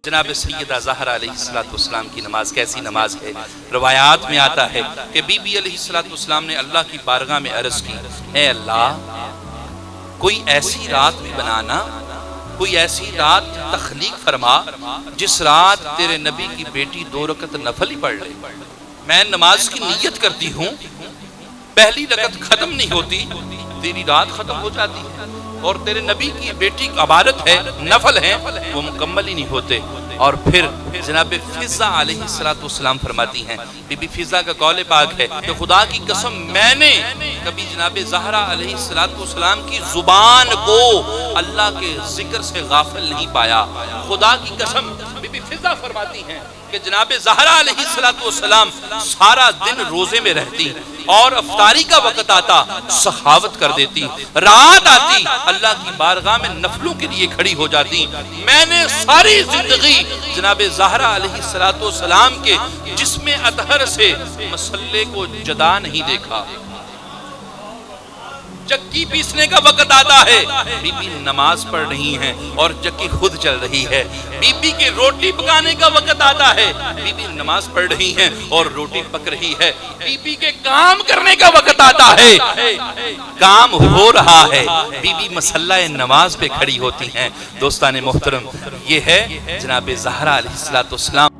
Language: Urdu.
جناب سیدہ زہرا علیہ السلام کی نماز کیسی نماز ہے؟ روایات میں آتا ہے کہ بی بی علیہ السلام نے اللہ کی بارگاہ میں عرض کی، اے اللہ کوئی ایسی رات بھی بنانا، کوئی ایسی رات تخلیق فرما جس رات تیرے نبی کی بیٹی 2 رکعت نفل ہی پڑھ لے۔ میں نماز کی نیت کرتی ہوں، پہلی رکعت ختم نہیں ہوتی، تیری رات ختم ہو جاتی ہے، اور تیرے نبی کی بیٹی عبادت ہے، نفل ہے، وہ مکمل ہی نہیں ہوتے۔ اور پھر جناب فضہ علیہ السلام فرماتی ہیں، بی بی فضہ کا قول پاک ہے کہ خدا کی قسم میں نے کبھی جناب زہرا علیہ السلام کی زبان کو اللہ کے ذکر سے غافل نہیں پایا۔ خدا کی قسم بی بی فضہ فرماتی ہیں کہ جناب زہرا علیہ السلام سارا دن روزے میں رہتی، اور افطاری کا وقت آتا سخاوت کر دیتی، رات آتی اللہ کی بارگاہ میں نفلوں کے لیے کھڑی ہو جاتی۔ میں نے ساری زندگی جناب زہرا علیہ السلام کے جسم اطہر سے مسلے کو جدا نہیں دیکھا۔ چکی پیسنے کا وقت آتا ہے، بی بی نماز پڑھ رہی ہیں اور چکی خود چل رہی ہے۔ بی بی کے روٹی پکانے کا وقت آتا ہے، بی بی نماز پڑھ رہی ہیں اور روٹی پک رہی ہے۔ بی بی کے کام کرنے کا وقت آتا ہے، کام ہو رہا ہے، بی بی مصلی نماز پہ کھڑی ہوتی ہیں۔ دوستان محترم، یہ ہے جناب زہرا علیہ السلام